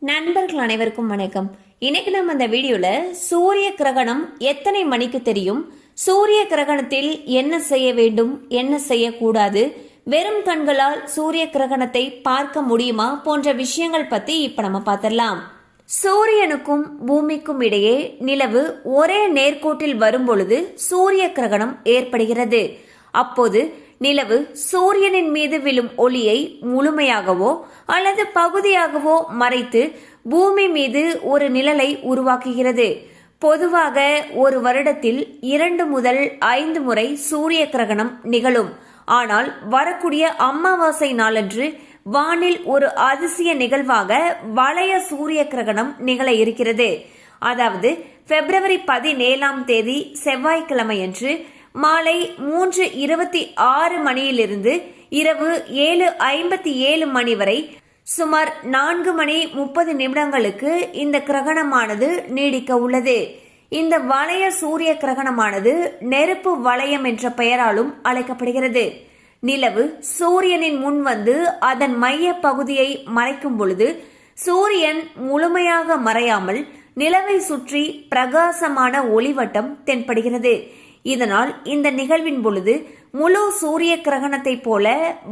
நண்பர்கள் அனைவருக்கும் வணக்கம். இன்னைக்கு நம்ம இந்த வீடியோல சூரிய கிரகணம் எத்தனை மணிக்கு தெரியும், சூரிய கிரகணத்தில் என்ன செய்ய வேண்டும், என்ன செய்யக்கூடாது, வெறும் கண்களால் சூரிய கிரகணத்தை பார்க்க முடியுமா போன்ற விஷயங்கள் பத்தி இப்ப நம்ம பார்த்திடலாம். சூரியனுக்கும் பூமிக்கும் இடையே நிலவு ஒரே நேர்கோட்டில் வரும் பொழுது சூரிய கிரகணம் ஏற்படுகிறது. அப்போது நிலவு சூரியனின் மீது விழும் ஒளியை முழுமையாகவோ அல்லது பகுதியாகவோ மறைத்து பூமி மீது ஒரு நிழலை உருவாக்குகிறது. பொதுவாக ஒரு வருடத்தில் 2 முதல் 5 முறை சூரிய கிரகணம் நிகழும். ஆனால் வரக்கூடிய அமாவாசை நாளன்று வானில் ஒரு அதிசய நிகழ்வாக வளைய சூரிய கிரகணம் நிகழ இருக்கிறது. அதாவது பிப்ரவரி 17ஆம் தேதி செவ்வாய்க்கிழமையன்று மாலை 3:26 மணியிலிருந்து இரவு 7:57 மணி வரை சுமார் 4 மணி 30 நிமிடங்களுக்கு இந்த கிரகணமானது நீடிக்க உள்ளது. இந்த வளைய சூரிய கிரகணமானது நெருப்பு வளையம் என்ற பெயராலும் அழைக்கப்படுகிறது. நிலவு சூரியனின் முன் வந்து அதன் மைய பகுதியை மறைக்கும் பொழுது சூரியன் முழுமையாக மறையாமல் நிலவை சுற்றி பிரகாசமான ஒளிவட்டம் தென்படுகிறது. இதனால் இந்த நிகழ்வின் பொழுது முழு சூரிய கிரகணத்தை போல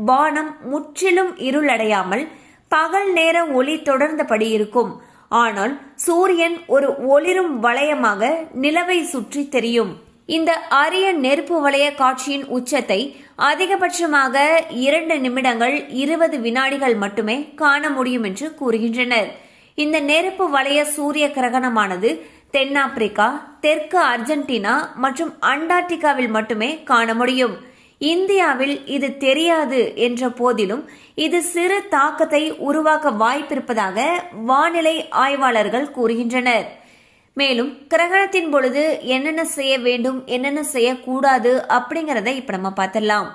வானம் முற்றிலும் இருளடையாமல் பகல் நேர ஒளி தொடர்ந்தபடி இருக்கும். ஆனால் சூரியன் ஒரு ஒளிரும் வளையமாக நிலவை சுற்றி தெரியும். இந்த அரிய நெருப்பு வளைய காட்சியின் உச்சத்தை அதிகபட்சமாக 2 நிமிடங்கள் 20 வினாடிகள் மட்டுமே காண முடியும் என்று கூறுகின்றனர். இந்த நெருப்பு வளைய சூரிய கிரகணமானது தென்னாப்பிரிக்கா, தெற்கு அர்ஜென்டினா மற்றும் அண்டார்டிகாவில் மட்டுமே காண முடியும். இந்தியாவில் இது தெரியாது என்ற போதிலும் இது சிறு தாக்கத்தை உருவாக்க வாய்ப்பிருப்பதாக வானிலை ஆய்வாளர்கள் கூறுகின்றனர். மேலும் கிரகணத்தின் பொழுது என்னென்ன செய்ய வேண்டும், என்னென்ன செய்யக்கூடாது அப்படிங்கறத இப்ப நம்ம பார்த்திடலாம்.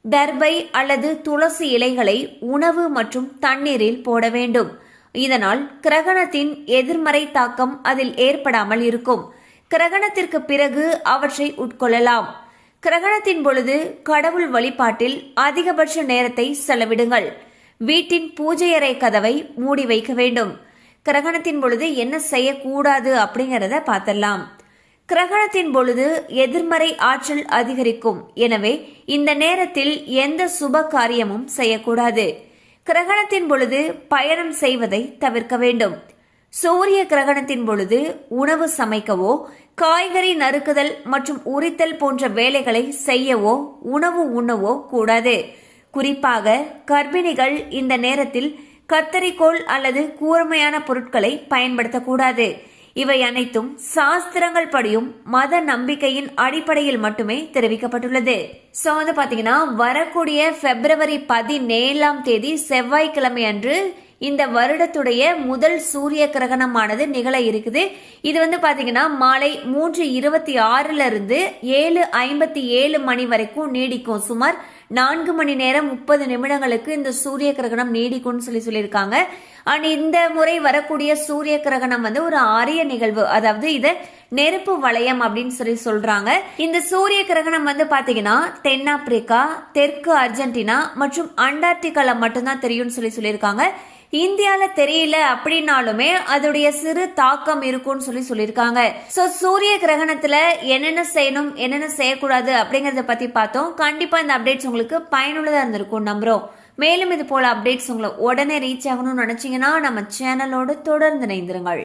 தர்பை அல்லது துளசி இலைகளை உணவு மற்றும் தண்ணீரில் போட வேண்டும். இதனால் கிரகணத்தின் எதிர்மறை தாக்கம் அதில் ஏற்படாமல் இருக்கும். கிரகணத்திற்கு பிறகு அவற்றை உட்கொள்ளலாம். கிரகணத்தின் பொழுது கடவுள் வழிபாட்டில் அதிகபட்ச நேரத்தை செலவிடுங்கள். வீட்டின் பூஜை அறை கதவை மூடி வைக்க வேண்டும். கிரகணத்தின் பொழுது என்ன செய்யக்கூடாது அப்படிங்கறத பார்த்திடலாம். கிரகணத்தின் பொழுது எதிர்மறை ஆற்றல் அதிகரிக்கும். எனவே இந்த நேரத்தில் எந்த சுப காரியமும் செய்யக்கூடாது. கிரகணத்தின் பொழுது பயணம் செய்வதை தவிர்க்க வேண்டும். சூரிய கிரகணத்தின் பொழுது உணவு சமைக்கவோ, காய்கறி நறுக்குதல் மற்றும் உரித்தல் போன்ற வேலைகளை செய்யவோ, உணவு உண்ணவோ கூடாது. குறிப்பாக கர்ப்பிணிகள் இந்த நேரத்தில் கத்தரிக்கோல் அல்லது கூர்மையான பொருட்களை பயன்படுத்தக்கூடாது. இவை அனைத்தும் சாஸ்திரங்கள் படியும் மத நம்பிக்கையின் அடிப்படையில் மட்டுமே தெரிவிக்கப்பட்டுள்ளது. சோ பாத்தீங்கன்னா வரக்கூடிய பிப்ரவரி 17ஆம் தேதி செவ்வாய்க்கிழமை அன்று இந்த வருடத்துடைய முதல் சூரிய கிரகணமானது நிகழ இருக்குது. இது பாத்தீங்கன்னா மாலை 3:26 இருந்து 7:57 மணி வரைக்கும் நீடிக்கும். சுமார் 4 மணி நேரம் 30 நிமிடங்களுக்கு இந்த சூரிய கிரகணம் நீடிக்கும்னு சொல்லியிருக்காங்க. அண்ட் இந்த முறை வரக்கூடிய சூரிய கிரகணம் ஒரு அரிய நிகழ்வு. அதாவது இத நெருப்பு வளையம் அப்படின்னு சொல்றாங்க. இந்த சூரிய கிரகணம் பாத்தீங்கன்னா தென்னாப்பிரிக்கா, தெற்கு அர்ஜென்டினா மற்றும் அண்டார்டிகால மட்டும்தான் தெரியும்னு சொல்லியிருக்காங்க. இந்தியால தெரியல அப்படின்னாலுமே அதோடைய சிறு தாக்கம் இருக்கும்னு சொல்லியிருக்காங்க. சோ சூரிய கிரகணத்துல என்னென்ன செய்யணும், என்னென்ன செய்யக்கூடாது அப்படிங்கறத பத்தி பார்த்தோம். கண்டிப்பா இந்த அப்டேட்ஸ் உங்களுக்கு பயனுள்ளதா இருந்திருக்கும் நம்புறோம். மேலும் இது போல அப்டேட்ஸ் உங்களை உடனே ரீச் ஆகணும்னு நினைச்சீங்கன்னா நம்ம சேனலோடு தொடர்ந்து இணைந்திருங்கள்.